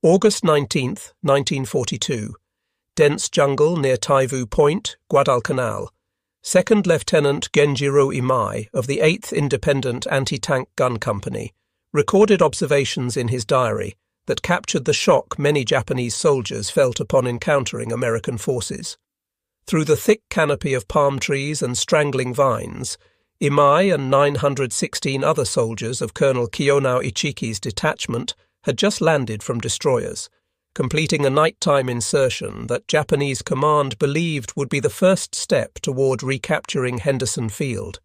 August 19th, 1942. Dense jungle near Taivu Point, Guadalcanal. Second Lieutenant Genjiro Imai of the 8th Independent Anti-Tank Gun Company recorded observations in his diary that captured the shock many Japanese soldiers felt upon encountering American forces. Through the thick canopy of palm trees and strangling vines, Imai and 916 other soldiers of Colonel Kiyonao Ichiki's detachment had just landed from destroyers, completing a nighttime insertion that Japanese command believed would be the first step toward recapturing Henderson Field.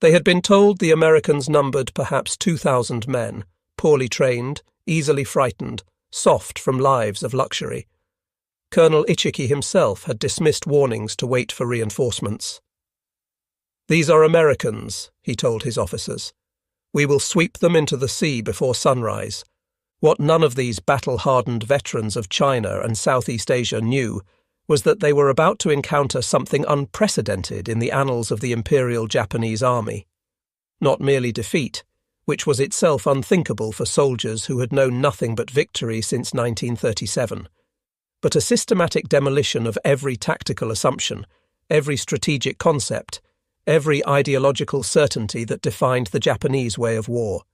They had been told the Americans numbered perhaps 2,000 men, poorly trained, easily frightened, soft from lives of luxury. Colonel Ichiki himself had dismissed warnings to wait for reinforcements. "These are Americans," he told his officers. "We will sweep them into the sea before sunrise." What none of these battle-hardened veterans of China and Southeast Asia knew was that they were about to encounter something unprecedented in the annals of the Imperial Japanese Army. Not merely defeat, which was itself unthinkable for soldiers who had known nothing but victory since 1937, but a systematic demolition of every tactical assumption, every strategic concept, every ideological certainty that defined the Japanese way of war.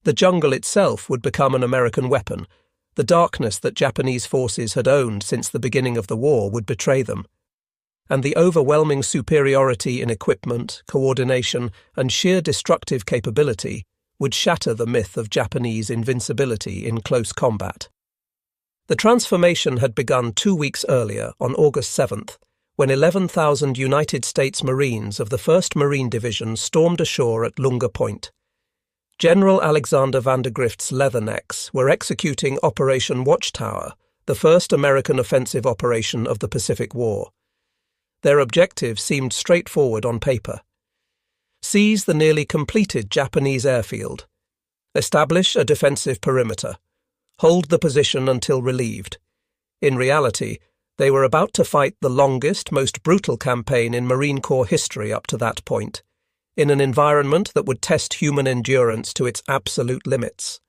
The jungle itself would become an American weapon. The darkness that Japanese forces had owned since the beginning of the war would betray them. And the overwhelming superiority in equipment, coordination, and sheer destructive capability would shatter the myth of Japanese invincibility in close combat. The transformation had begun 2 weeks earlier, on August 7th, when 11,000 United States Marines of the 1st Marine Division stormed ashore at Lunga Point. General Alexander Vandergrift's Leathernecks were executing Operation Watchtower, the first American offensive operation of the Pacific War. Their objective seemed straightforward on paper. Seize the nearly completed Japanese airfield. Establish a defensive perimeter. Hold the position until relieved. In reality, they were about to fight the longest, most brutal campaign in Marine Corps history up to that point, in an environment that would test human endurance to its absolute limits.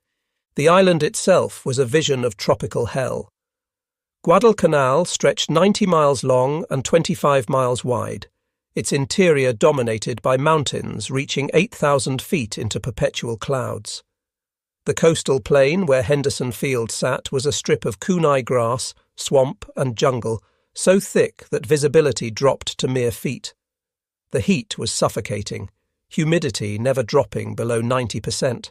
The island itself was a vision of tropical hell. Guadalcanal stretched 90 miles long and 25 miles wide, its interior dominated by mountains reaching 8,000 feet into perpetual clouds. The coastal plain where Henderson Field sat was a strip of kunai grass, swamp, and jungle, so thick that visibility dropped to mere feet. The heat was suffocating, humidity never dropping below 90%.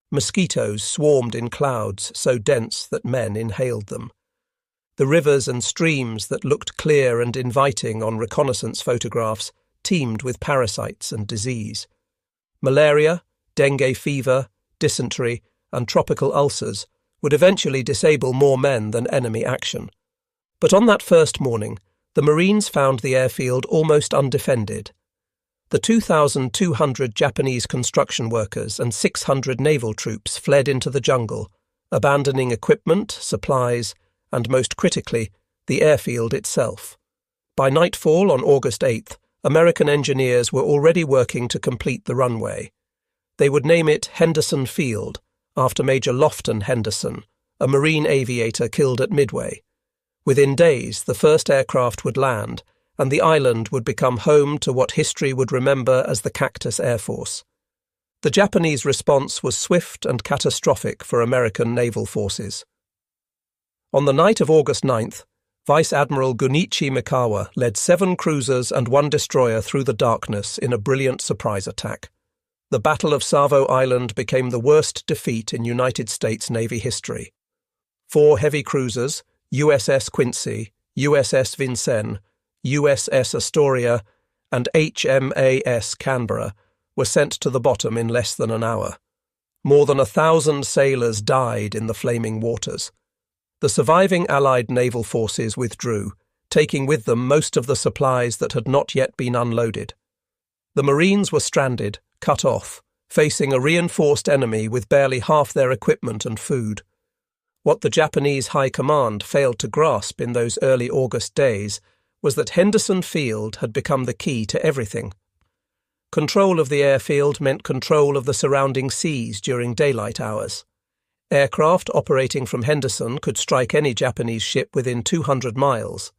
Mosquitoes swarmed in clouds so dense that men inhaled them. The rivers and streams that looked clear and inviting on reconnaissance photographs teemed with parasites and disease. Malaria, dengue fever, dysentery, and tropical ulcers would eventually disable more men than enemy action. But on that first morning, the Marines found the airfield almost undefended. The 2,200 Japanese construction workers and 600 naval troops fled into the jungle, abandoning equipment, supplies, and most critically, the airfield itself. By nightfall on August 8th, American engineers were already working to complete the runway. They would name it Henderson Field, after Major Lofton Henderson, a Marine aviator killed at Midway. Within days, the first aircraft would land, and the island would become home to what history would remember as the Cactus Air Force. The Japanese response was swift and catastrophic for American naval forces. On the night of August 9th, Vice Admiral Gunichi Mikawa led 7 cruisers and 1 destroyer through the darkness in a brilliant surprise attack. The Battle of Savo Island became the worst defeat in United States Navy history. 4 heavy cruisers, USS Quincy, USS Vincennes, USS Astoria, and HMAS Canberra, were sent to the bottom in less than an hour. More than 1,000 sailors died in the flaming waters. The surviving Allied naval forces withdrew, taking with them most of the supplies that had not yet been unloaded. The Marines were stranded, cut off, facing a reinforced enemy with barely half their equipment and food. What the Japanese High Command failed to grasp in those early August days was that Henderson Field had become the key to everything. Control of the airfield meant control of the surrounding seas during daylight hours. Aircraft operating from Henderson could strike any Japanese ship within 200 miles.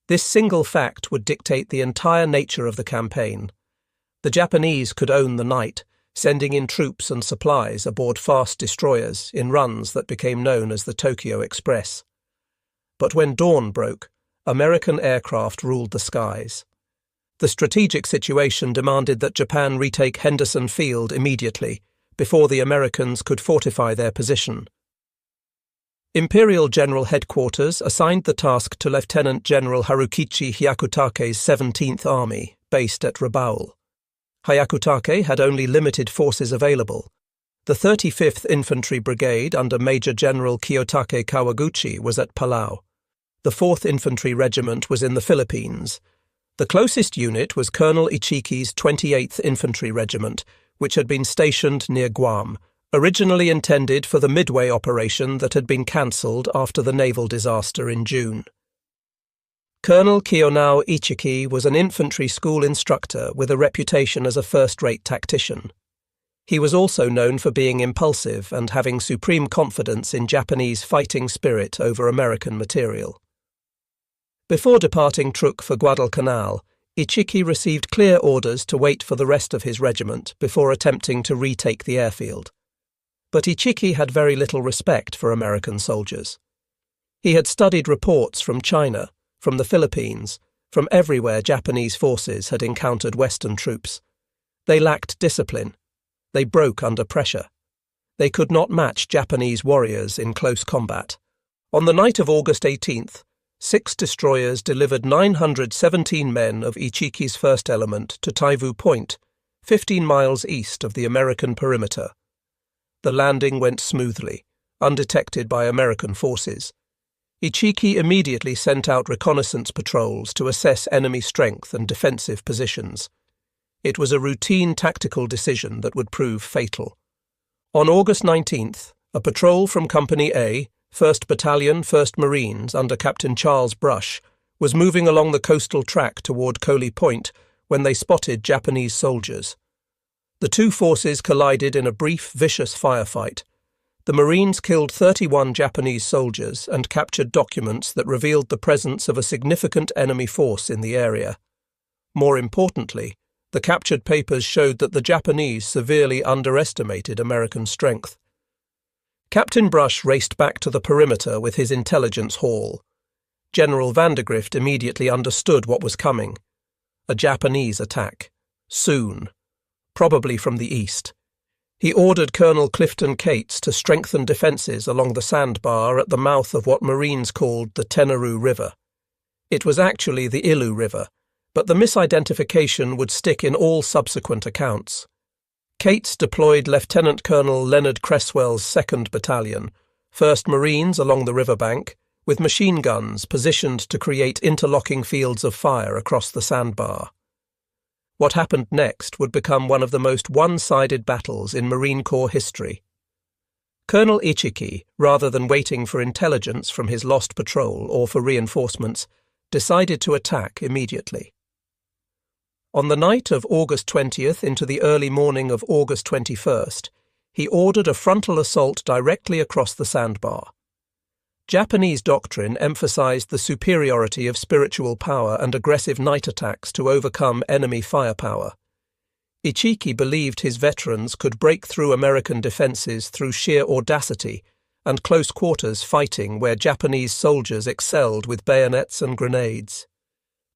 This single fact would dictate the entire nature of the campaign. The Japanese could own the night, sending in troops and supplies aboard fast destroyers in runs that became known as the Tokyo Express. But when dawn broke, American aircraft ruled the skies. The strategic situation demanded that Japan retake Henderson Field immediately, before the Americans could fortify their position. Imperial General Headquarters assigned the task to Lieutenant General Harukichi Hyakutake's 17th Army, based at Rabaul. Hyakutake had only limited forces available. The 35th Infantry Brigade under Major General Kiyotake Kawaguchi was at Palau. The 4th Infantry Regiment was in the Philippines. The closest unit was Colonel Ichiki's 28th Infantry Regiment, which had been stationed near Guam, originally intended for the Midway operation that had been cancelled after the naval disaster in June. Colonel Kiyonao Ichiki was an infantry school instructor with a reputation as a first-rate tactician. He was also known for being impulsive and having supreme confidence in Japanese fighting spirit over American material. Before departing Truk for Guadalcanal, Ichiki received clear orders to wait for the rest of his regiment before attempting to retake the airfield. But Ichiki had very little respect for American soldiers. He had studied reports from China, from the Philippines, from everywhere Japanese forces had encountered Western troops. They lacked discipline. They broke under pressure. They could not match Japanese warriors in close combat. On the night of August 18th, 6 destroyers delivered 917 men of Ichiki's first element to Taivu Point, 15 miles east of the American perimeter. The landing went smoothly, undetected by American forces. Ichiki immediately sent out reconnaissance patrols to assess enemy strength and defensive positions. It was a routine tactical decision that would prove fatal. On August 19th, a patrol from Company A, 1st Battalion, 1st Marines, under Captain Charles Brush, was moving along the coastal track toward Coley Point when they spotted Japanese soldiers. The two forces collided in a brief, vicious firefight. The Marines killed 31 Japanese soldiers and captured documents that revealed the presence of a significant enemy force in the area. More importantly, the captured papers showed that the Japanese severely underestimated American strength. Captain Brush raced back to the perimeter with his intelligence haul. General Vandergrift immediately understood what was coming. A Japanese attack. Soon. Probably from the east. He ordered Colonel Clifton Cates to strengthen defences along the sandbar at the mouth of what Marines called the Tenaru River. It was actually the Ilu River, but the misidentification would stick in all subsequent accounts. Cates deployed Lieutenant Colonel Leonard Cresswell's 2nd Battalion, 1st Marines along the riverbank, with machine guns positioned to create interlocking fields of fire across the sandbar. What happened next would become one of the most one-sided battles in Marine Corps history. Colonel Ichiki, rather than waiting for intelligence from his lost patrol or for reinforcements, decided to attack immediately. On the night of August 20th into the early morning of August 21st, he ordered a frontal assault directly across the sandbar. Japanese doctrine emphasized the superiority of spiritual power and aggressive night attacks to overcome enemy firepower. Ichiki believed his veterans could break through American defenses through sheer audacity and close quarters fighting where Japanese soldiers excelled with bayonets and grenades.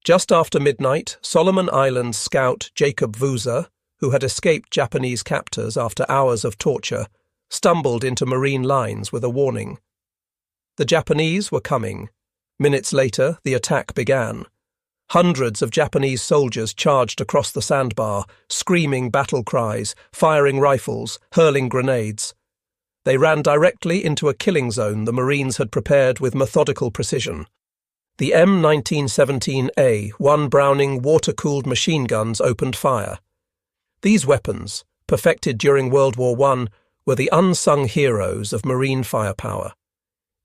Just after midnight, Solomon Islands scout Jacob Vuza, who had escaped Japanese captors after hours of torture, stumbled into Marine lines with a warning. The Japanese were coming. Minutes later, the attack began. Hundreds of Japanese soldiers charged across the sandbar, screaming battle cries, firing rifles, hurling grenades. They ran directly into a killing zone the Marines had prepared with methodical precision. The M1917A1 Browning water-cooled machine guns opened fire. These weapons, perfected during World War I, were the unsung heroes of Marine firepower.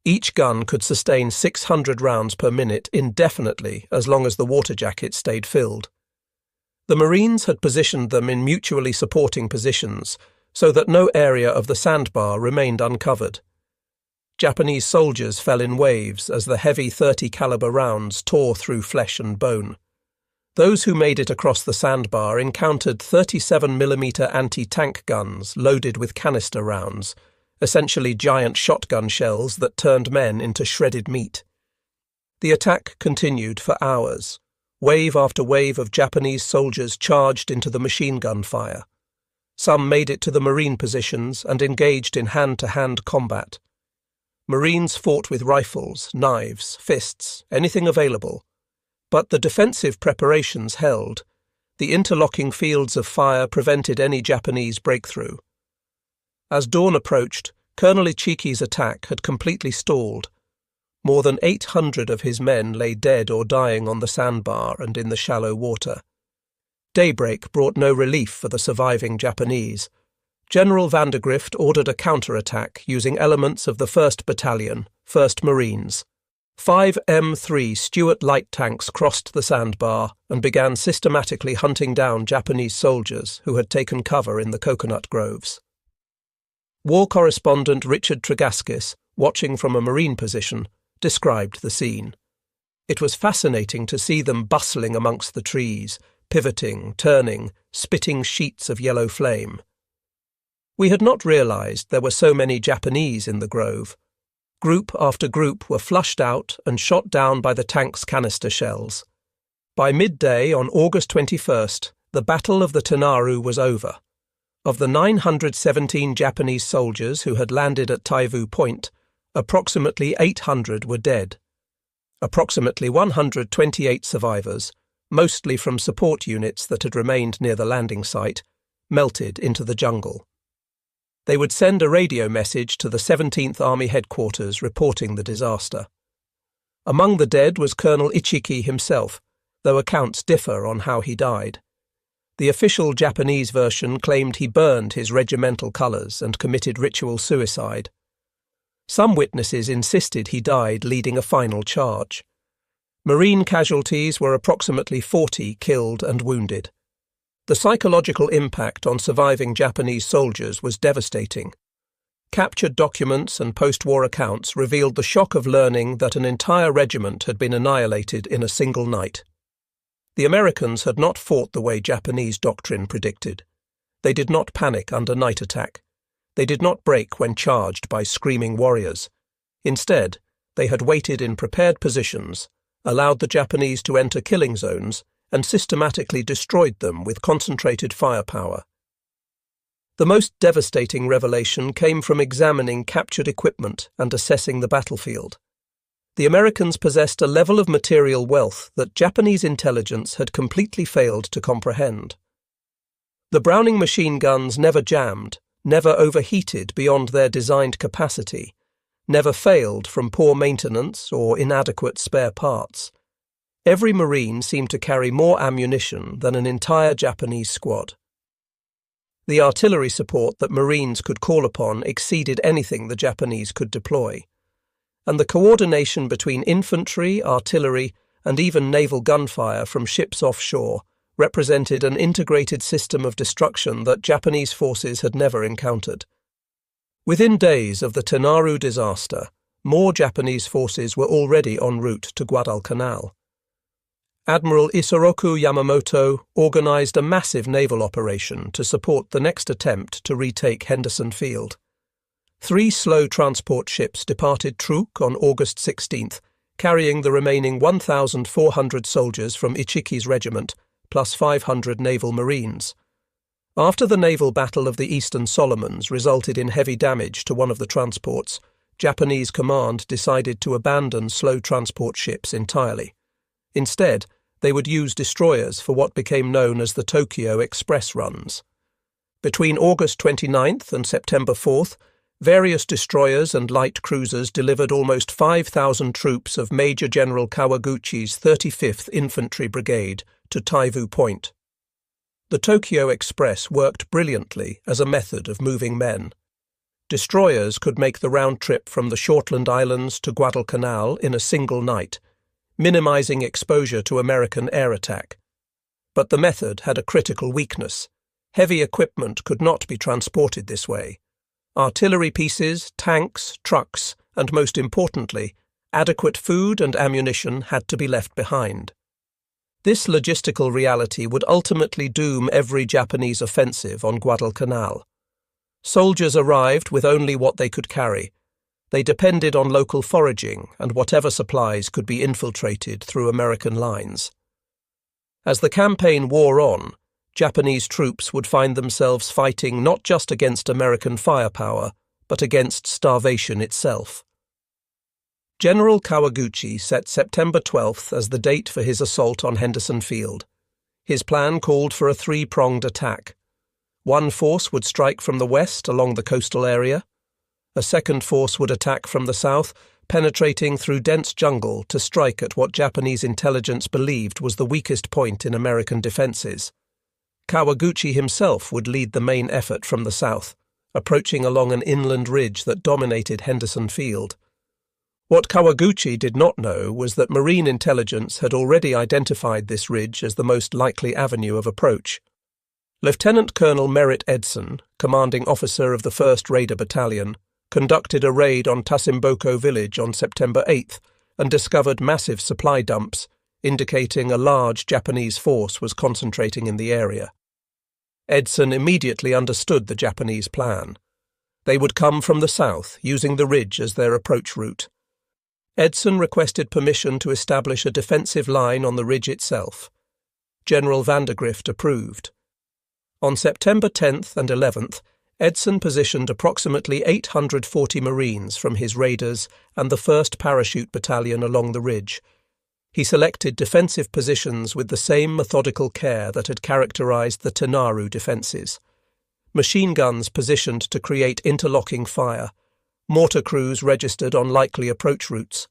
Each gun could sustain 600 rounds per minute indefinitely as long as the water jacket stayed filled. The Marines had positioned them in mutually supporting positions so that no area of the sandbar remained uncovered. Japanese soldiers fell in waves as the heavy .30 caliber rounds tore through flesh and bone. Those who made it across the sandbar encountered 37mm anti-tank guns loaded with canister rounds, essentially giant shotgun shells that turned men into shredded meat. The attack continued for hours. Wave after wave of Japanese soldiers charged into the machine gun fire. Some made it to the Marine positions and engaged in hand-to-hand combat. Marines fought with rifles, knives, fists, anything available. But the defensive preparations held. The interlocking fields of fire prevented any Japanese breakthrough. As dawn approached, Colonel Ichiki's attack had completely stalled. More than 800 of his men lay dead or dying on the sandbar and in the shallow water. Daybreak brought no relief for the surviving Japanese. General Vandergrift ordered a counterattack using elements of the 1st Battalion, 1st Marines. 5 M3 Stuart light tanks crossed the sandbar and began systematically hunting down Japanese soldiers who had taken cover in the coconut groves. War correspondent Richard Tregaskis, watching from a Marine position, described the scene. It was fascinating to see them bustling amongst the trees, pivoting, turning, spitting sheets of yellow flame. We had not realized there were so many Japanese in the grove. Group after group were flushed out and shot down by the tank's canister shells. By midday on August 21st, the Battle of the Tenaru was over. Of the 917 Japanese soldiers who had landed at Taivu Point, approximately 800 were dead. Approximately 128 survivors, mostly from support units that had remained near the landing site, melted into the jungle. They would send a radio message to the 17th Army headquarters reporting the disaster. Among the dead was Colonel Ichiki himself, though accounts differ on how he died. The official Japanese version claimed he burned his regimental colours and committed ritual suicide. Some witnesses insisted he died leading a final charge. Marine casualties were approximately 40 killed and wounded. The psychological impact on surviving Japanese soldiers was devastating. Captured documents and post-war accounts revealed the shock of learning that an entire regiment had been annihilated in a single night. The Americans had not fought the way Japanese doctrine predicted. They did not panic under night attack. They did not break when charged by screaming warriors. Instead, they had waited in prepared positions, allowed the Japanese to enter killing zones, and systematically destroyed them with concentrated firepower. The most devastating revelation came from examining captured equipment and assessing the battlefield. The Americans possessed a level of material wealth that Japanese intelligence had completely failed to comprehend. The Browning machine guns never jammed, never overheated beyond their designed capacity, never failed from poor maintenance or inadequate spare parts. Every Marine seemed to carry more ammunition than an entire Japanese squad. The artillery support that Marines could call upon exceeded anything the Japanese could deploy, and the coordination between infantry, artillery, and even naval gunfire from ships offshore represented an integrated system of destruction that Japanese forces had never encountered. Within days of the Tenaru disaster, more Japanese forces were already en route to Guadalcanal. Admiral Isoroku Yamamoto organized a massive naval operation to support the next attempt to retake Henderson Field. 3 slow transport ships departed Truk on August 16th, carrying the remaining 1,400 soldiers from Ichiki's regiment, plus 500 naval marines. After the naval battle of the Eastern Solomons resulted in heavy damage to one of the transports, Japanese command decided to abandon slow transport ships entirely. Instead, they would use destroyers for what became known as the Tokyo Express runs. Between August 29th and September 4th, various destroyers and light cruisers delivered almost 5,000 troops of Major General Kawaguchi's 35th Infantry Brigade to Taivu Point. The Tokyo Express worked brilliantly as a method of moving men. Destroyers could make the round trip from the Shortland Islands to Guadalcanal in a single night, minimizing exposure to American air attack. But the method had a critical weakness. Heavy equipment could not be transported this way. Artillery pieces, tanks, trucks, and most importantly, adequate food and ammunition had to be left behind. This logistical reality would ultimately doom every Japanese offensive on Guadalcanal. Soldiers arrived with only what they could carry. They depended on local foraging and whatever supplies could be infiltrated through American lines. As the campaign wore on, Japanese troops would find themselves fighting not just against American firepower, but against starvation itself. General Kawaguchi set September 12th as the date for his assault on Henderson Field. His plan called for a three-pronged attack. One force would strike from the west along the coastal area. A second force would attack from the south, penetrating through dense jungle to strike at what Japanese intelligence believed was the weakest point in American defenses. Kawaguchi himself would lead the main effort from the south, approaching along an inland ridge that dominated Henderson Field. What Kawaguchi did not know was that Marine intelligence had already identified this ridge as the most likely avenue of approach. Lieutenant Colonel Merritt Edson, commanding officer of the 1st Raider Battalion, conducted a raid on Tasimboko village on September 8th and discovered massive supply dumps, indicating a large Japanese force was concentrating in the area. Edson immediately understood the Japanese plan. They would come from the south, using the ridge as their approach route. Edson requested permission to establish a defensive line on the ridge itself. General Vandergrift approved. On September 10th and 11th, Edson positioned approximately 840 Marines from his raiders and the 1st Parachute Battalion along the ridge. He selected defensive positions with the same methodical care that had characterized the Tenaru defenses. Machine guns positioned to create interlocking fire. Mortar crews registered on likely approach routes.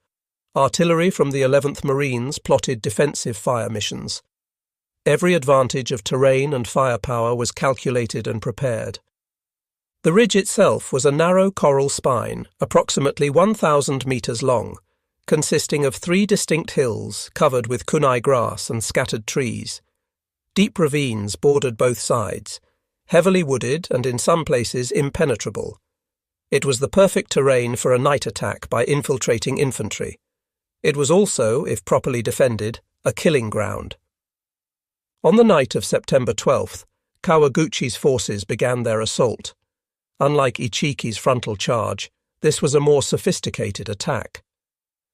Artillery from the 11th Marines plotted defensive fire missions. Every advantage of terrain and firepower was calculated and prepared. The ridge itself was a narrow coral spine, approximately 1,000 metres long, consisting of 3 distinct hills covered with kunai grass and scattered trees. Deep ravines bordered both sides, heavily wooded and in some places impenetrable. It was the perfect terrain for a night attack by infiltrating infantry. It was also, if properly defended, a killing ground. On the night of September 12th, Kawaguchi's forces began their assault. Unlike Ichiki's frontal charge, this was a more sophisticated attack.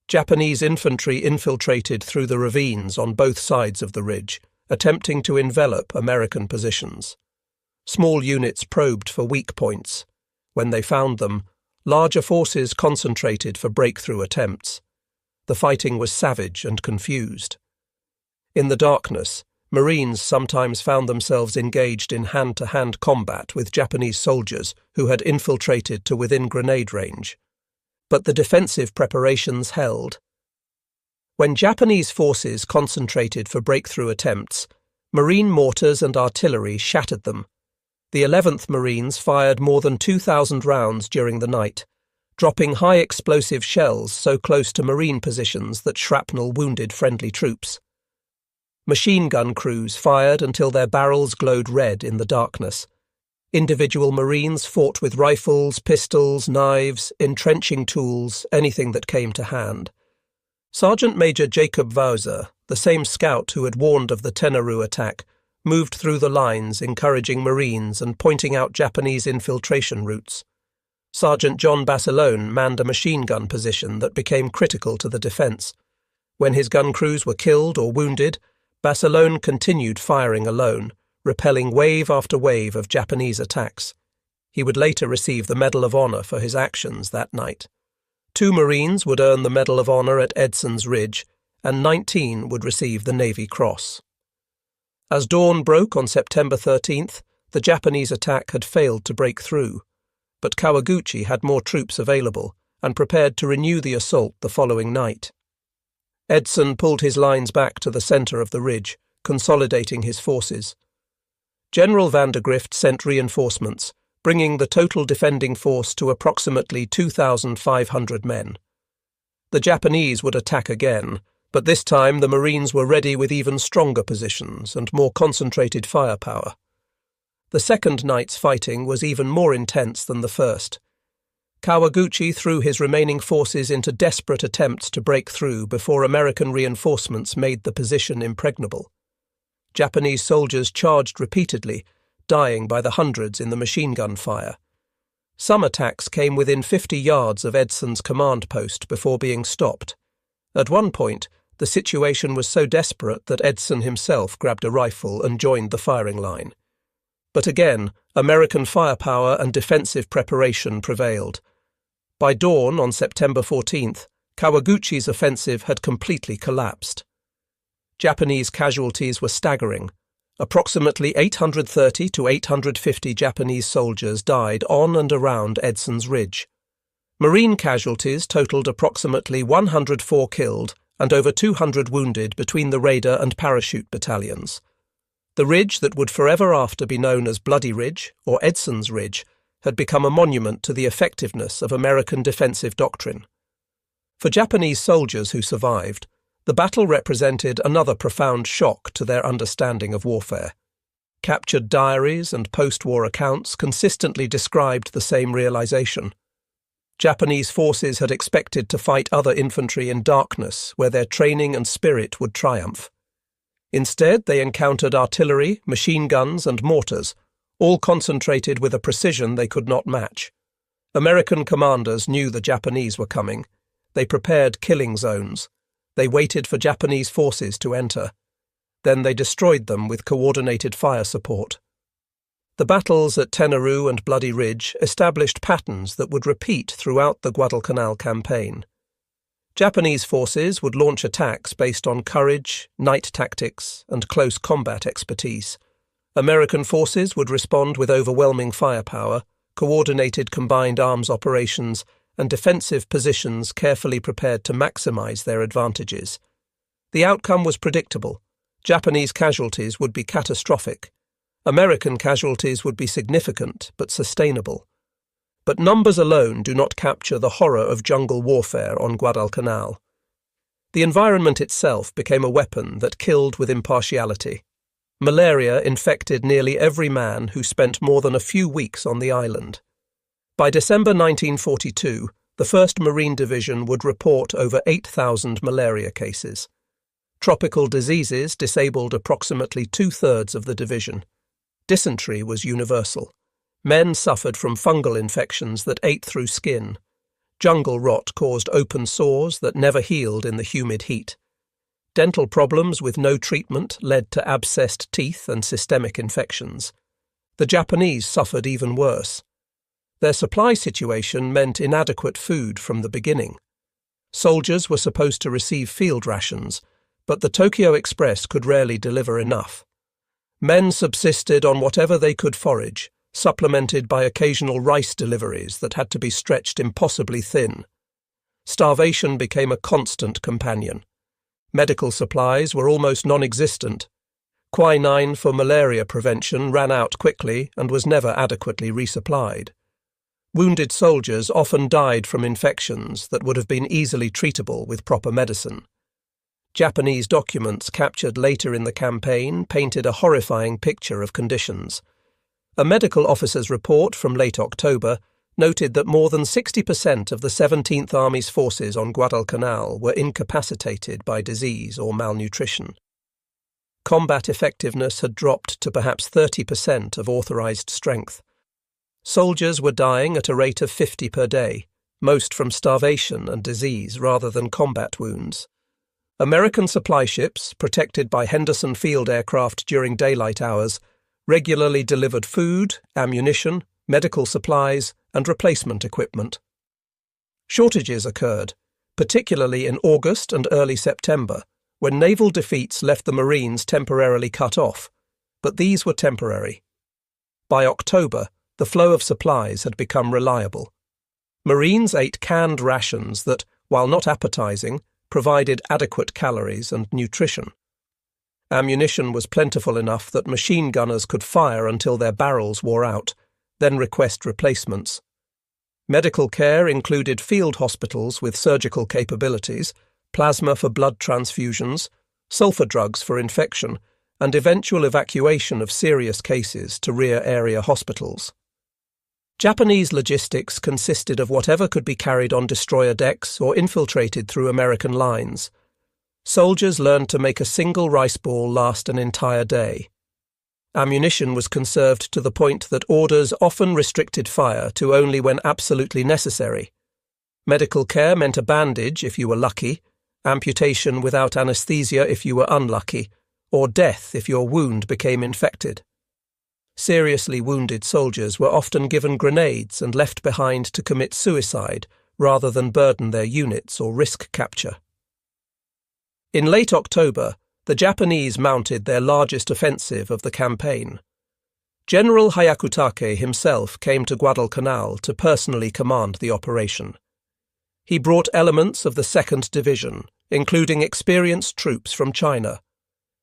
Japanese infantry infiltrated through the ravines on both sides of the ridge, attempting to envelop American positions. Small units probed for weak points. When they found them, larger forces concentrated for breakthrough attempts. The fighting was savage and confused. In the darkness, Marines sometimes found themselves engaged in hand-to-hand combat with Japanese soldiers who had infiltrated to within grenade range. But the defensive preparations held. When Japanese forces concentrated for breakthrough attempts, Marine mortars and artillery shattered them. The 11th Marines fired more than 2,000 rounds during the night, dropping high-explosive shells so close to Marine positions that shrapnel wounded friendly troops. Machine gun crews fired until their barrels glowed red in the darkness. Individual Marines fought with rifles, pistols, knives, entrenching tools, anything that came to hand. Sergeant Major Jacob Wauser, the same scout who had warned of the Tenaru attack, moved through the lines encouraging Marines and pointing out Japanese infiltration routes. Sergeant John Basilone manned a machine gun position that became critical to the defence. When his gun crews were killed or wounded, Basilone continued firing alone, repelling wave after wave of Japanese attacks. He would later receive the Medal of Honor for his actions that night. 2 Marines would earn the Medal of Honor at Edson's Ridge, and 19 would receive the Navy Cross. As dawn broke on September 13th, the Japanese attack had failed to break through, but Kawaguchi had more troops available and prepared to renew the assault the following night. Edson pulled his lines back to the centre of the ridge, consolidating his forces. General Vandergrift sent reinforcements, bringing the total defending force to approximately 2,500 men. The Japanese would attack again, but this time the Marines were ready with even stronger positions and more concentrated firepower. The second night's fighting was even more intense than the first. Kawaguchi threw his remaining forces into desperate attempts to break through before American reinforcements made the position impregnable. Japanese soldiers charged repeatedly, dying by the hundreds in the machine gun fire. Some attacks came within 50 yards of Edson's command post before being stopped. At one point, the situation was so desperate that Edson himself grabbed a rifle and joined the firing line. But again, American firepower and defensive preparation prevailed. By dawn on September 14th, Kawaguchi's offensive had completely collapsed. Japanese casualties were staggering. Approximately 830 to 850 Japanese soldiers died on and around Edson's Ridge. Marine casualties totaled approximately 104 killed and over 200 wounded between the Raider and Parachute battalions. The ridge that would forever after be known as Bloody Ridge, or Edson's Ridge, had become a monument to the effectiveness of American defensive doctrine. For Japanese soldiers who survived, the battle represented another profound shock to their understanding of warfare. Captured diaries and post-war accounts consistently described the same realization. Japanese forces had expected to fight other infantry in darkness, where their training and spirit would triumph. Instead, they encountered artillery, machine guns, and mortars, all concentrated with a precision they could not match. American commanders knew the Japanese were coming. They prepared killing zones. They waited for Japanese forces to enter. Then they destroyed them with coordinated fire support. The battles at Tenaru and Bloody Ridge established patterns that would repeat throughout the Guadalcanal Campaign. Japanese forces would launch attacks based on courage, night tactics, and close combat expertise. American forces would respond with overwhelming firepower, coordinated combined arms operations, and defensive positions carefully prepared to maximize their advantages. The outcome was predictable. Japanese casualties would be catastrophic. American casualties would be significant but sustainable. But numbers alone do not capture the horror of jungle warfare on Guadalcanal. The environment itself became a weapon that killed with impartiality. Malaria infected nearly every man who spent more than a few weeks on the island. By December 1942, the 1st Marine Division would report over 8,000 malaria cases. Tropical diseases disabled approximately 2/3 of the division. Dysentery was universal. Men suffered from fungal infections that ate through skin. Jungle rot caused open sores that never healed in the humid heat. Dental problems with no treatment led to abscessed teeth and systemic infections. The Japanese suffered even worse. Their supply situation meant inadequate food from the beginning. Soldiers were supposed to receive field rations, but the Tokyo Express could rarely deliver enough. Men subsisted on whatever they could forage, supplemented by occasional rice deliveries that had to be stretched impossibly thin. Starvation became a constant companion. Medical supplies were almost non-existent. Quinine for malaria prevention ran out quickly and was never adequately resupplied. Wounded soldiers often died from infections that would have been easily treatable with proper medicine. Japanese documents captured later in the campaign painted a horrifying picture of conditions. A medical officer's report from late October noted that more than 60% of the 17th Army's forces on Guadalcanal were incapacitated by disease or malnutrition. Combat effectiveness had dropped to perhaps 30% of authorized strength. Soldiers were dying at a rate of 50 per day, most from starvation and disease rather than combat wounds. American supply ships, protected by Henderson field aircraft during daylight hours, regularly delivered food, ammunition, medical supplies, and replacement equipment. Shortages occurred, particularly in August and early September, when naval defeats left the Marines temporarily cut off, but these were temporary. By October, the flow of supplies had become reliable. Marines ate canned rations that, while not appetizing, provided adequate calories and nutrition. Ammunition was plentiful enough that machine gunners could fire until their barrels wore out, then request replacements. Medical care included field hospitals with surgical capabilities, plasma for blood transfusions, sulfur drugs for infection, and eventual evacuation of serious cases to rear area hospitals. Japanese logistics consisted of whatever could be carried on destroyer decks or infiltrated through American lines. Soldiers learned to make a single rice ball last an entire day. Ammunition was conserved to the point that orders often restricted fire to only when absolutely necessary. Medical care meant a bandage if you were lucky, amputation without anesthesia if you were unlucky, or death if your wound became infected. Seriously wounded soldiers were often given grenades and left behind to commit suicide rather than burden their units or risk capture. In late October, the Japanese mounted their largest offensive of the campaign. General Hyakutake himself came to Guadalcanal to personally command the operation. He brought elements of the 2nd Division, including experienced troops from China.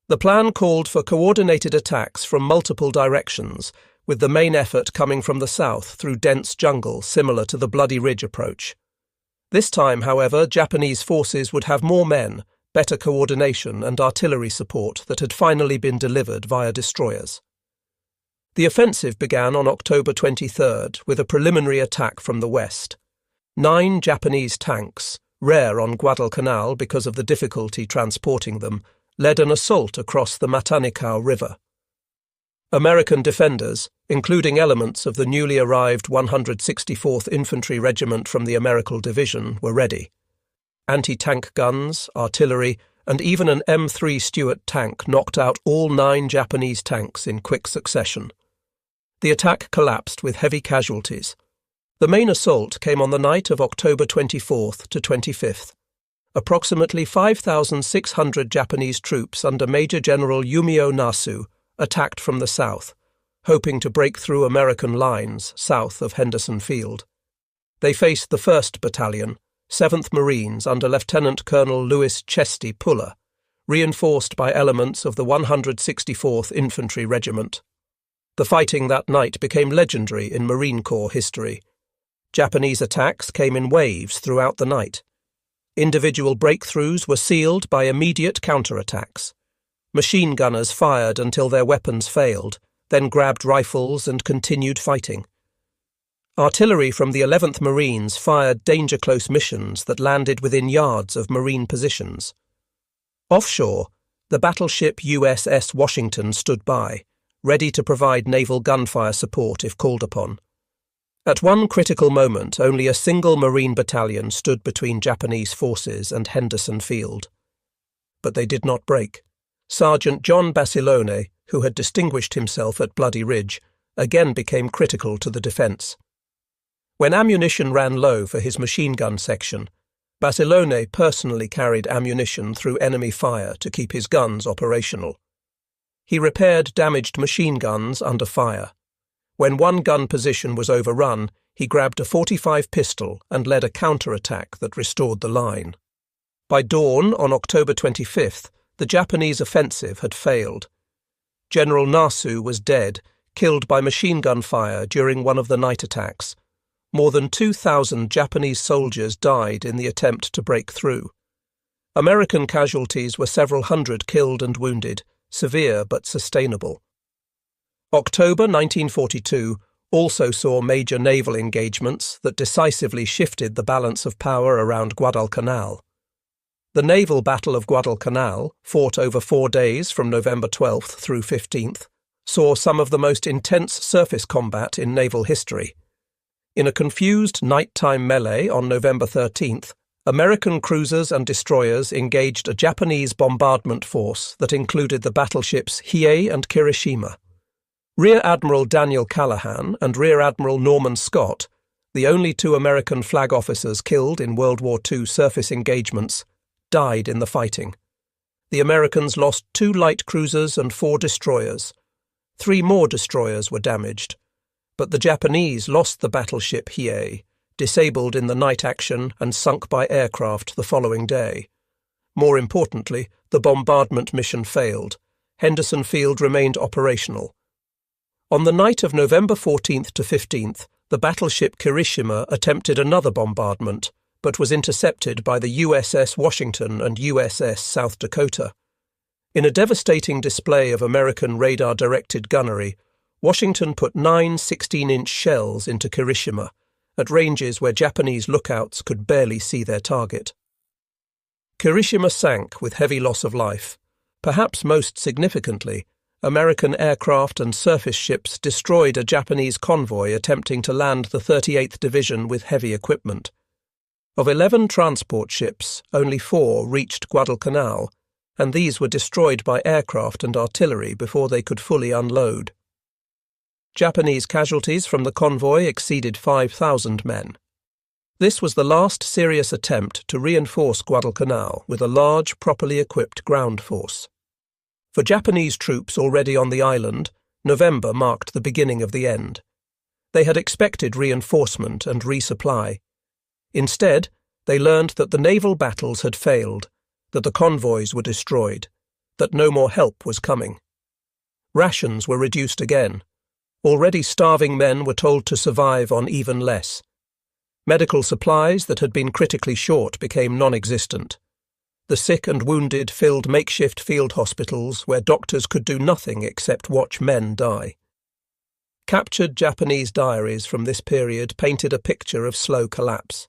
The plan called for coordinated attacks from multiple directions, with the main effort coming from the south through dense jungle similar to the Bloody Ridge approach. This time, however, Japanese forces would have more men, better coordination and artillery support that had finally been delivered via destroyers. The offensive began on October 23rd with a preliminary attack from the west. 9 Japanese tanks, rare on Guadalcanal because of the difficulty transporting them, led an assault across the Matanikau River. American defenders, including elements of the newly arrived 164th Infantry Regiment from the American Division, were ready. Anti-tank guns, artillery, and even an M3 Stuart tank knocked out all 9 Japanese tanks in quick succession. The attack collapsed with heavy casualties. The main assault came on the night of October 24th to 25th. Approximately 5,600 Japanese troops under Major General Yumio Nasu attacked from the south, hoping to break through American lines south of Henderson Field. They faced the 1st Battalion, 7th Marines under Lieutenant Colonel Louis Chesty Puller, reinforced by elements of the 164th Infantry Regiment. The fighting that night became legendary in Marine Corps history. Japanese attacks came in waves throughout the night. Individual breakthroughs were sealed by immediate counterattacks. Machine gunners fired until their weapons failed, then grabbed rifles and continued fighting. Artillery from the 11th Marines fired danger-close missions that landed within yards of Marine positions. Offshore, the battleship USS Washington stood by, ready to provide naval gunfire support if called upon. At one critical moment, only a single Marine battalion stood between Japanese forces and Henderson Field. But they did not break. Sergeant John Basilone, who had distinguished himself at Bloody Ridge, again became critical to the defence. When ammunition ran low for his machine gun section, Basilone personally carried ammunition through enemy fire to keep his guns operational. He repaired damaged machine guns under fire. When one gun position was overrun, he grabbed a .45 pistol and led a counterattack that restored the line. By dawn on October 25th, the Japanese offensive had failed. General Nasu was dead, killed by machine gun fire during one of the night attacks. More than 2,000 Japanese soldiers died in the attempt to break through. American casualties were several hundred killed and wounded, severe but sustainable. October 1942 also saw major naval engagements that decisively shifted the balance of power around Guadalcanal. The Naval Battle of Guadalcanal, fought over 4 days from November 12th through 15th, saw some of the most intense surface combat in naval history. In a confused nighttime melee on November 13th, American cruisers and destroyers engaged a Japanese bombardment force that included the battleships Hiei and Kirishima. Rear Admiral Daniel Callahan and Rear Admiral Norman Scott, the only 2 American flag officers killed in World War II surface engagements, died in the fighting. The Americans lost 2 light cruisers and 4 destroyers. 3 more destroyers were damaged. But the Japanese lost the battleship Hiei, disabled in the night action and sunk by aircraft the following day. More importantly, the bombardment mission failed. Henderson Field remained operational. On the night of November 14th to 15th, the battleship Kirishima attempted another bombardment, but was intercepted by the USS Washington and USS South Dakota. In a devastating display of American radar-directed gunnery, Washington put 9 16-inch shells into Kirishima, at ranges where Japanese lookouts could barely see their target. Kirishima sank with heavy loss of life. Perhaps most significantly, American aircraft and surface ships destroyed a Japanese convoy attempting to land the 38th Division with heavy equipment. Of 11 transport ships, only 4 reached Guadalcanal, and these were destroyed by aircraft and artillery before they could fully unload. Japanese casualties from the convoy exceeded 5,000 men. This was the last serious attempt to reinforce Guadalcanal with a large, properly equipped ground force. For Japanese troops already on the island, November marked the beginning of the end. They had expected reinforcement and resupply. Instead, they learned that the naval battles had failed, that the convoys were destroyed, that no more help was coming. Rations were reduced again. Already starving men were told to survive on even less. Medical supplies that had been critically short became non-existent. The sick and wounded filled makeshift field hospitals where doctors could do nothing except watch men die. Captured Japanese diaries from this period painted a picture of slow collapse.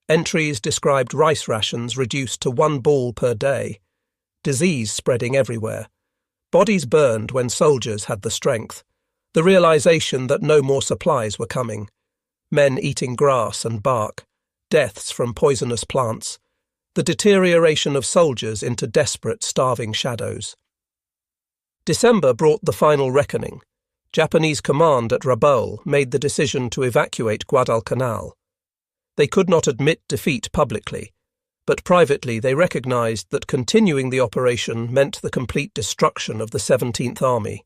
Entries described rice rations reduced to 1 ball per day, disease spreading everywhere, bodies burned when soldiers had the strength, the realization that no more supplies were coming, men eating grass and bark, deaths from poisonous plants, the deterioration of soldiers into desperate, starving shadows. December brought the final reckoning. Japanese command at Rabaul made the decision to evacuate Guadalcanal. They could not admit defeat publicly, but privately they recognized that continuing the operation meant the complete destruction of the 17th Army.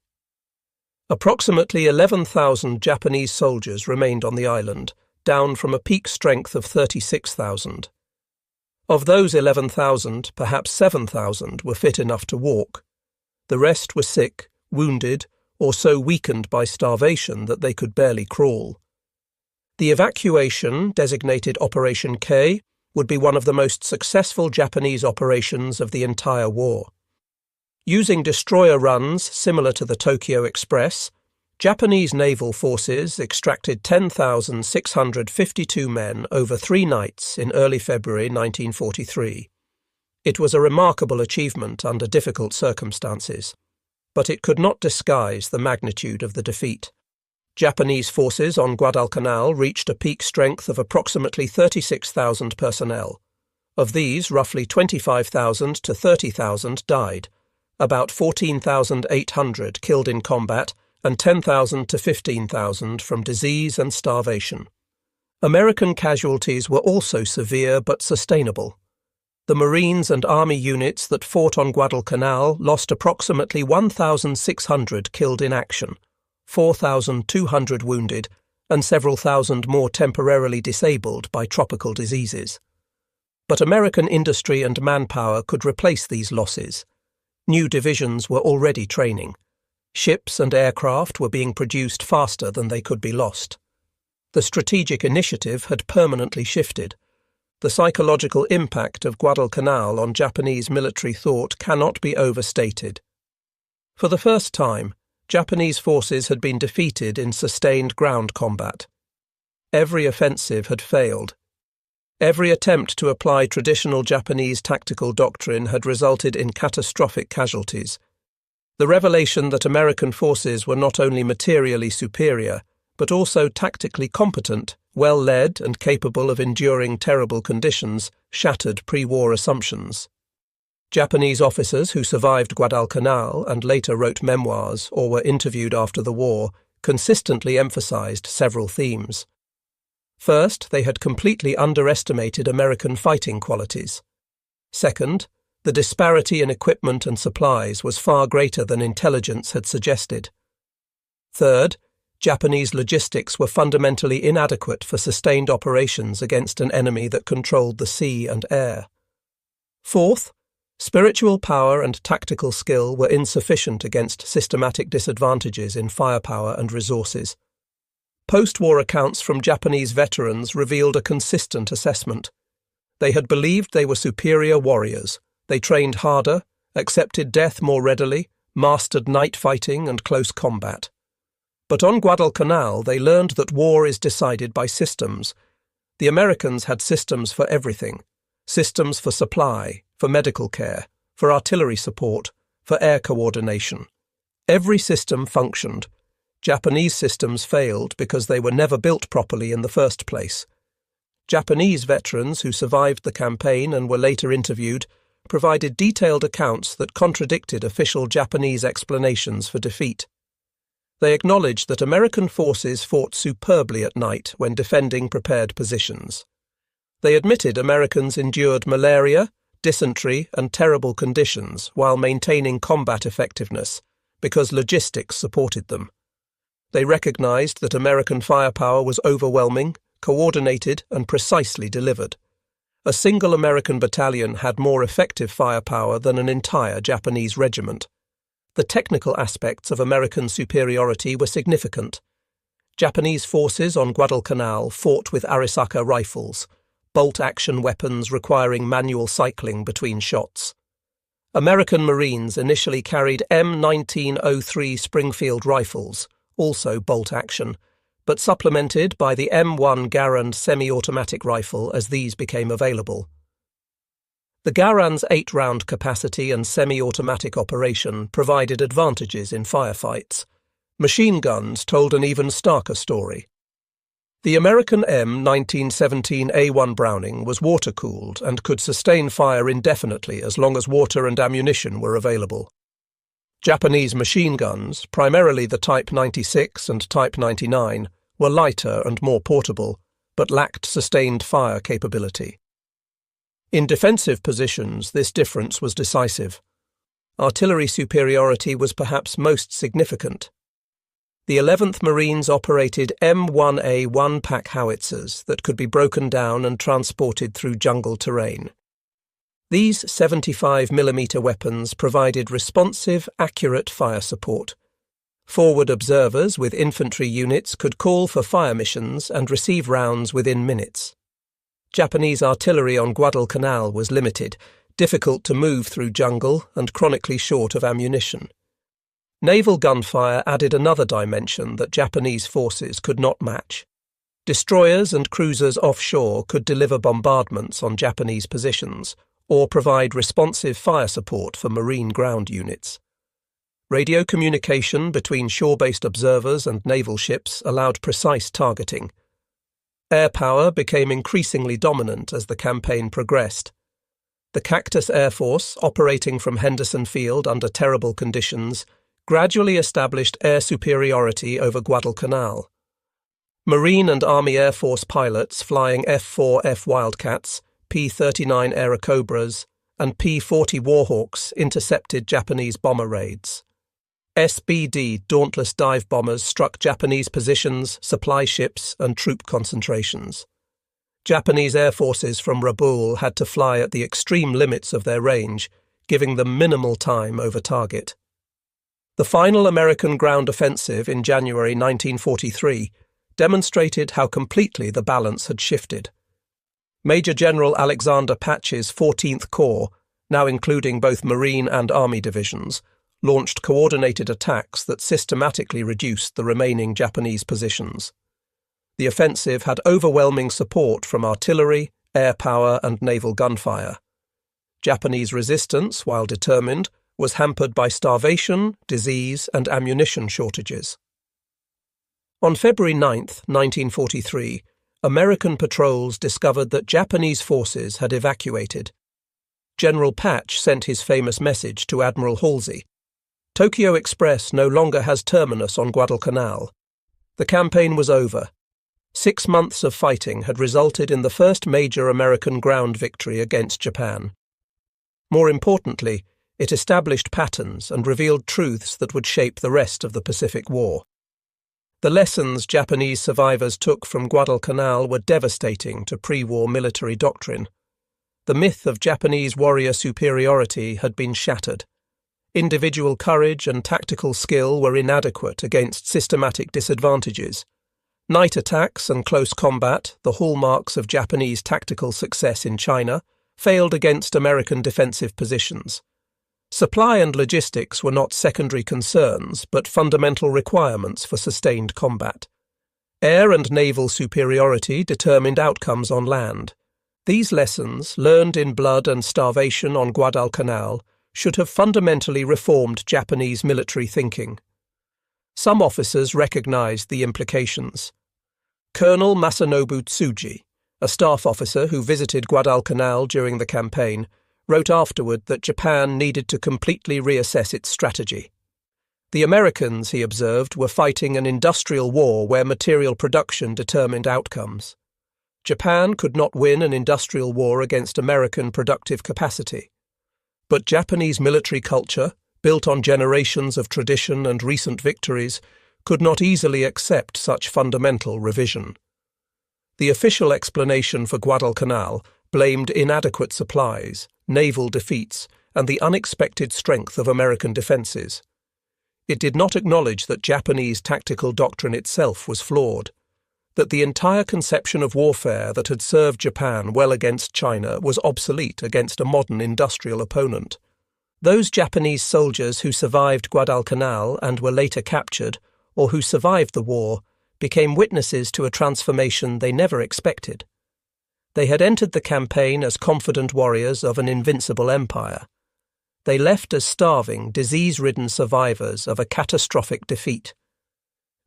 Approximately 11,000 Japanese soldiers remained on the island, down from a peak strength of 36,000. Of those 11,000, perhaps 7,000 were fit enough to walk. The rest were sick, wounded, or so weakened by starvation that they could barely crawl. The evacuation, designated Operation K, would be one of the most successful Japanese operations of the entire war. Using destroyer runs similar to the Tokyo Express, Japanese naval forces extracted 10,652 men over 3 nights in early February 1943. It was a remarkable achievement under difficult circumstances, but it could not disguise the magnitude of the defeat. Japanese forces on Guadalcanal reached a peak strength of approximately 36,000 personnel. Of these, roughly 25,000 to 30,000 died, about 14,800 killed in combat, and 10,000 to 15,000 from disease and starvation. American casualties were also severe but sustainable. The Marines and Army units that fought on Guadalcanal lost approximately 1,600 killed in action, 4,200 wounded, and several thousand more temporarily disabled by tropical diseases. But American industry and manpower could replace these losses. New divisions were already training. Ships and aircraft were being produced faster than they could be lost. The strategic initiative had permanently shifted. The psychological impact of Guadalcanal on Japanese military thought cannot be overstated. For the first time, Japanese forces had been defeated in sustained ground combat. Every offensive had failed. Every attempt to apply traditional Japanese tactical doctrine had resulted in catastrophic casualties. The revelation that American forces were not only materially superior, but also tactically competent, well-led and capable of enduring terrible conditions, shattered pre-war assumptions. Japanese officers who survived Guadalcanal and later wrote memoirs or were interviewed after the war consistently emphasized several themes. First, they had completely underestimated American fighting qualities. Second, the disparity in equipment and supplies was far greater than intelligence had suggested. Third, Japanese logistics were fundamentally inadequate for sustained operations against an enemy that controlled the sea and air. Fourth, spiritual power and tactical skill were insufficient against systematic disadvantages in firepower and resources. Post-war accounts from Japanese veterans revealed a consistent assessment. They had believed they were superior warriors. They trained harder, accepted death more readily, mastered night fighting and close combat. But on Guadalcanal, they learned that war is decided by systems. The Americans had systems for everything. Systems for supply, for medical care, for artillery support, for air coordination. Every system functioned. Japanese systems failed because they were never built properly in the first place. Japanese veterans who survived the campaign and were later interviewed provided detailed accounts that contradicted official Japanese explanations for defeat. They acknowledged that American forces fought superbly at night when defending prepared positions. They admitted Americans endured malaria, dysentery, and terrible conditions while maintaining combat effectiveness because logistics supported them. They recognized that American firepower was overwhelming, coordinated, and precisely delivered. A single American battalion had more effective firepower than an entire Japanese regiment. The technical aspects of American superiority were significant. Japanese forces on Guadalcanal fought with Arisaka rifles, bolt-action weapons requiring manual cycling between shots. American Marines initially carried M1903 Springfield rifles, also bolt-action, but supplemented by the M1 Garand semi-automatic rifle as these became available. The Garand's 8-round capacity and semi-automatic operation provided advantages in firefights. Machine guns told an even starker story. The American M1917A1 Browning was water-cooled and could sustain fire indefinitely as long as water and ammunition were available. Japanese machine guns, primarily the Type 96 and Type 99, were lighter and more portable, but lacked sustained fire capability. In defensive positions, this difference was decisive. Artillery superiority was perhaps most significant. The 11th Marines operated M1A1 pack howitzers that could be broken down and transported through jungle terrain. These 75mm weapons provided responsive, accurate fire support. Forward observers with infantry units could call for fire missions and receive rounds within minutes. Japanese artillery on Guadalcanal was limited, difficult to move through jungle, and chronically short of ammunition. Naval gunfire added another dimension that Japanese forces could not match. Destroyers and cruisers offshore could deliver bombardments on Japanese positions, or provide responsive fire support for Marine ground units. Radio communication between shore-based observers and naval ships allowed precise targeting. Air power became increasingly dominant as the campaign progressed. The Cactus Air Force, operating from Henderson Field under terrible conditions, gradually established air superiority over Guadalcanal. Marine and Army Air Force pilots flying F-4F Wildcats, P-39 Airacobras, and P-40 Warhawks intercepted Japanese bomber raids. SBD Dauntless dive bombers struck Japanese positions, supply ships, and troop concentrations. Japanese air forces from Rabaul had to fly at the extreme limits of their range, giving them minimal time over target. The final American ground offensive in January 1943 demonstrated how completely the balance had shifted. Major General Alexander Patch's 14th Corps, now including both Marine and Army divisions, launched coordinated attacks that systematically reduced the remaining Japanese positions. The offensive had overwhelming support from artillery, air power, and naval gunfire. Japanese resistance, while determined, was hampered by starvation, disease, and ammunition shortages. On February 9, 1943, American patrols discovered that Japanese forces had evacuated. General Patch sent his famous message to Admiral Halsey. Tokyo Express no longer has terminus on Guadalcanal. The campaign was over. 6 months of fighting had resulted in the first major American ground victory against Japan. More importantly, it established patterns and revealed truths that would shape the rest of the Pacific War. The lessons Japanese survivors took from Guadalcanal were devastating to pre-war military doctrine. The myth of Japanese warrior superiority had been shattered. Individual courage and tactical skill were inadequate against systematic disadvantages. Night attacks and close combat, the hallmarks of Japanese tactical success in China, failed against American defensive positions. Supply and logistics were not secondary concerns, but fundamental requirements for sustained combat. Air and naval superiority determined outcomes on land. These lessons, learned in blood and starvation on Guadalcanal, should have fundamentally reformed Japanese military thinking. Some officers recognized the implications. Colonel Masanobu Tsuji, a staff officer who visited Guadalcanal during the campaign, wrote afterward that Japan needed to completely reassess its strategy. The Americans, he observed, were fighting an industrial war where material production determined outcomes. Japan could not win an industrial war against American productive capacity. But Japanese military culture, built on generations of tradition and recent victories, could not easily accept such fundamental revision. The official explanation for Guadalcanal blamed inadequate supplies, naval defeats, and the unexpected strength of American defences. It did not acknowledge that Japanese tactical doctrine itself was flawed, that the entire conception of warfare that had served Japan well against China was obsolete against a modern industrial opponent. Those Japanese soldiers who survived Guadalcanal and were later captured, or who survived the war, became witnesses to a transformation they never expected. They had entered the campaign as confident warriors of an invincible empire. They left as starving, disease-ridden survivors of a catastrophic defeat.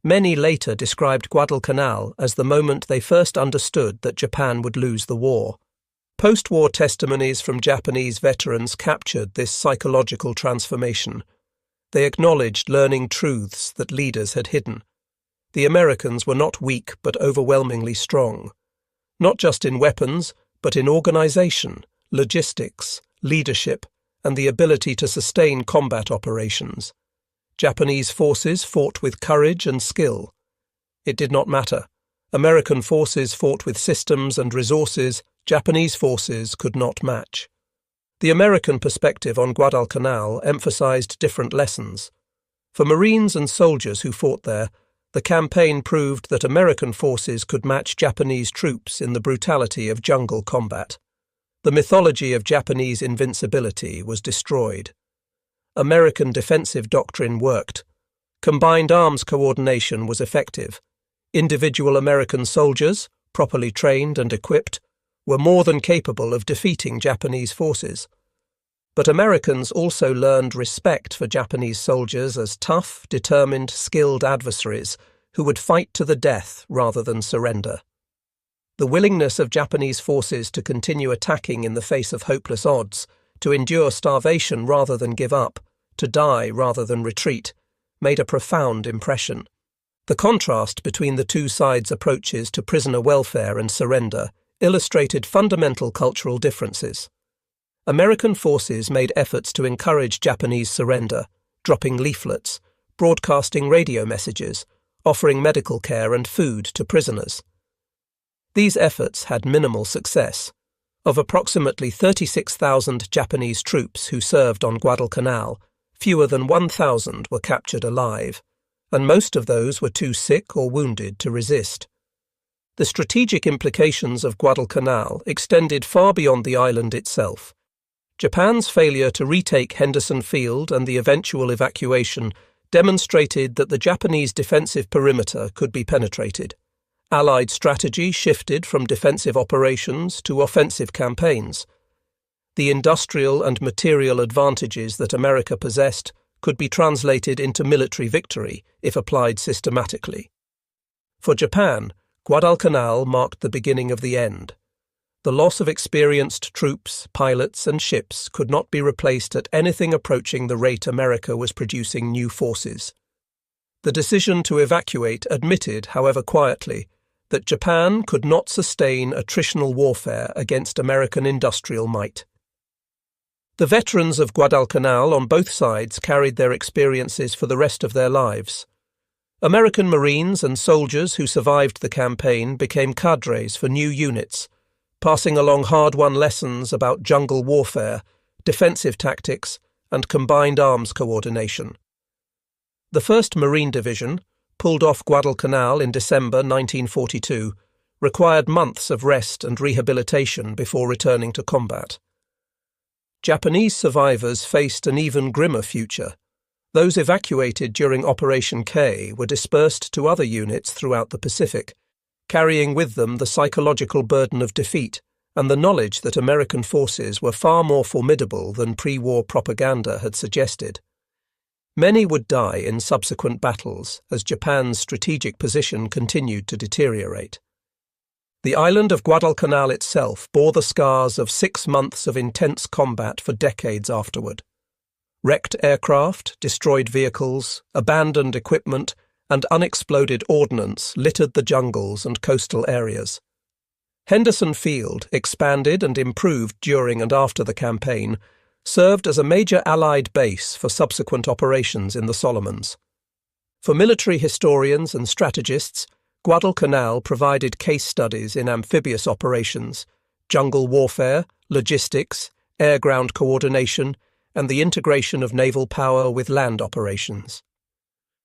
Many later described Guadalcanal as the moment they first understood that Japan would lose the war. Post-war testimonies from Japanese veterans captured this psychological transformation. They acknowledged learning truths that leaders had hidden. The Americans were not weak but overwhelmingly strong, not just in weapons, but in organization, logistics, leadership, and the ability to sustain combat operations. Japanese forces fought with courage and skill. It did not matter. American forces fought with systems and resources Japanese forces could not match. The American perspective on Guadalcanal emphasized different lessons. For Marines and soldiers who fought there, the campaign proved that American forces could match Japanese troops in the brutality of jungle combat. The mythology of Japanese invincibility was destroyed. American defensive doctrine worked. Combined arms coordination was effective. Individual American soldiers, properly trained and equipped, were more than capable of defeating Japanese forces. But Americans also learned respect for Japanese soldiers as tough, determined, skilled adversaries who would fight to the death rather than surrender. The willingness of Japanese forces to continue attacking in the face of hopeless odds, to endure starvation rather than give up, to die rather than retreat, made a profound impression. The contrast between the two sides' approaches to prisoner welfare and surrender illustrated fundamental cultural differences. American forces made efforts to encourage Japanese surrender, dropping leaflets, broadcasting radio messages, offering medical care and food to prisoners. These efforts had minimal success. Of approximately 36,000 Japanese troops who served on Guadalcanal, fewer than 1,000 were captured alive, and most of those were too sick or wounded to resist. The strategic implications of Guadalcanal extended far beyond the island itself. Japan's failure to retake Henderson Field and the eventual evacuation demonstrated that the Japanese defensive perimeter could be penetrated. Allied strategy shifted from defensive operations to offensive campaigns. The industrial and material advantages that America possessed could be translated into military victory if applied systematically. For Japan, Guadalcanal marked the beginning of the end. The loss of experienced troops, pilots, and ships could not be replaced at anything approaching the rate America was producing new forces. The decision to evacuate admitted, however quietly, that Japan could not sustain attritional warfare against American industrial might. The veterans of Guadalcanal on both sides carried their experiences for the rest of their lives. American Marines and soldiers who survived the campaign became cadres for new units, passing along hard-won lessons about jungle warfare, defensive tactics, and combined arms coordination. The 1st Marine Division, pulled off Guadalcanal in December 1942, required months of rest and rehabilitation before returning to combat. Japanese survivors faced an even grimmer future. Those evacuated during Operation K were dispersed to other units throughout the Pacific, carrying with them the psychological burden of defeat and the knowledge that American forces were far more formidable than pre-war propaganda had suggested. Many would die in subsequent battles as Japan's strategic position continued to deteriorate. The island of Guadalcanal itself bore the scars of 6 months of intense combat for decades afterward. Wrecked aircraft, destroyed vehicles, abandoned equipment, and unexploded ordnance littered the jungles and coastal areas. Henderson Field, expanded and improved during and after the campaign, served as a major Allied base for subsequent operations in the Solomons. For military historians and strategists, Guadalcanal provided case studies in amphibious operations, jungle warfare, logistics, air-ground coordination, and the integration of naval power with land operations.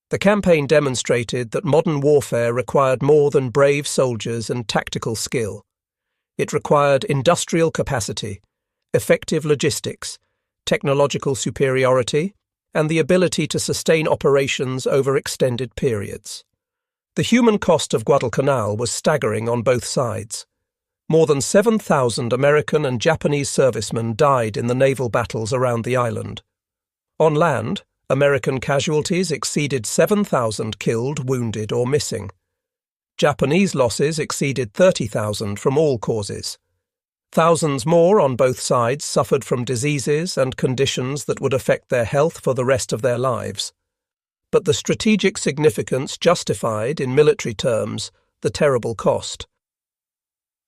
The campaign demonstrated that modern warfare required more than brave soldiers and tactical skill. It required industrial capacity, effective logistics, technological superiority, and the ability to sustain operations over extended periods. The human cost of Guadalcanal was staggering on both sides. More than 7,000 American and Japanese servicemen died in the naval battles around the island. On land, American casualties exceeded 7,000 killed, wounded, or missing. Japanese losses exceeded 30,000 from all causes. Thousands more on both sides suffered from diseases and conditions that would affect their health for the rest of their lives. But the strategic significance justified, in military terms, the terrible cost.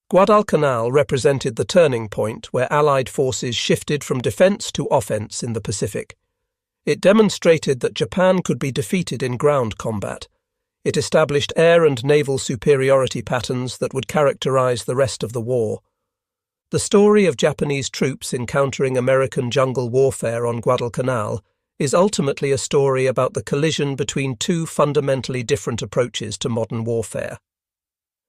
Guadalcanal represented the turning point where Allied forces shifted from defense to offense in the Pacific. It demonstrated that Japan could be defeated in ground combat. It established air and naval superiority patterns that would characterize the rest of the war. The story of Japanese troops encountering American jungle warfare on Guadalcanal is ultimately a story about the collision between two fundamentally different approaches to modern warfare.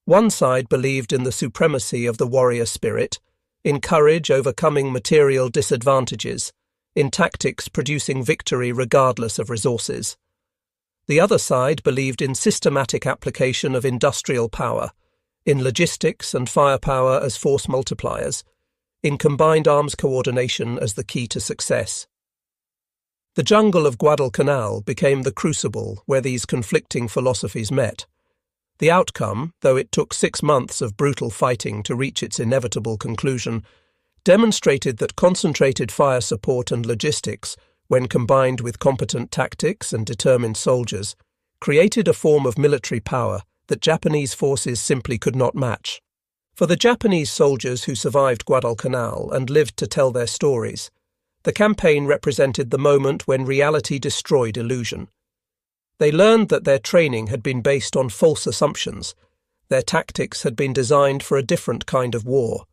One side believed in the supremacy of the warrior spirit, in courage overcoming material disadvantages, in tactics producing victory regardless of resources. The other side believed in systematic application of industrial power, in logistics and firepower as force multipliers, in combined arms coordination as the key to success. The jungle of Guadalcanal became the crucible where these conflicting philosophies met. The outcome, though it took 6 months of brutal fighting to reach its inevitable conclusion, demonstrated that concentrated fire support and logistics, when combined with competent tactics and determined soldiers, created a form of military power that Japanese forces simply could not match. For the Japanese soldiers who survived Guadalcanal and lived to tell their stories, the campaign represented the moment when reality destroyed illusion. They learned that their training had been based on false assumptions, their tactics had been designed for a different kind of war,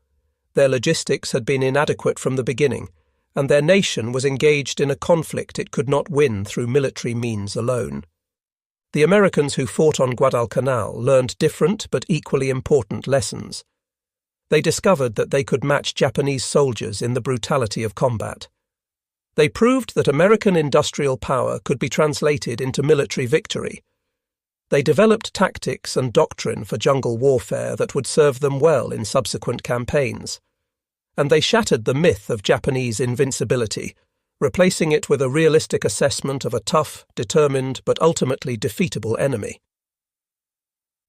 their logistics had been inadequate from the beginning, and their nation was engaged in a conflict it could not win through military means alone. The Americans who fought on Guadalcanal learned different but equally important lessons. They discovered that they could match Japanese soldiers in the brutality of combat. They proved that American industrial power could be translated into military victory. They developed tactics and doctrine for jungle warfare that would serve them well in subsequent campaigns. And they shattered the myth of Japanese invincibility, replacing it with a realistic assessment of a tough, determined, but ultimately defeatable enemy.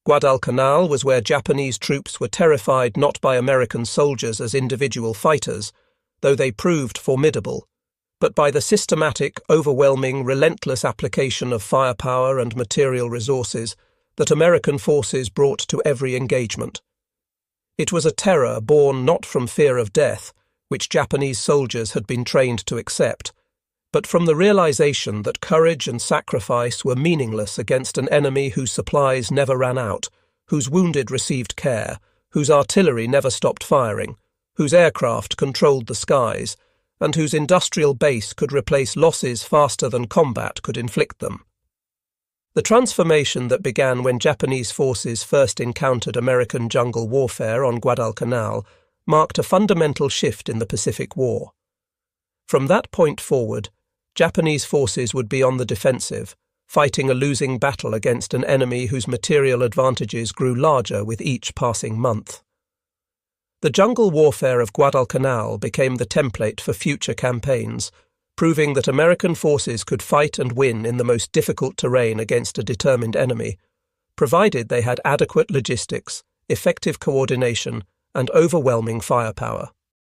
Guadalcanal was where Japanese troops were terrified not by American soldiers as individual fighters, though they proved formidable, but by the systematic, overwhelming, relentless application of firepower and material resources that American forces brought to every engagement. It was a terror born not from fear of death, which Japanese soldiers had been trained to accept, but from the realization that courage and sacrifice were meaningless against an enemy whose supplies never ran out, whose wounded received care, whose artillery never stopped firing, whose aircraft controlled the skies, and whose industrial base could replace losses faster than combat could inflict them. The transformation that began when Japanese forces first encountered American jungle warfare on Guadalcanal marked a fundamental shift in the Pacific War. From that point forward, Japanese forces would be on the defensive, fighting a losing battle against an enemy whose material advantages grew larger with each passing month. The jungle warfare of Guadalcanal became the template for future campaigns, proving that American forces could fight and win in the most difficult terrain against a determined enemy, provided they had adequate logistics, effective coordination, and overwhelming firepower.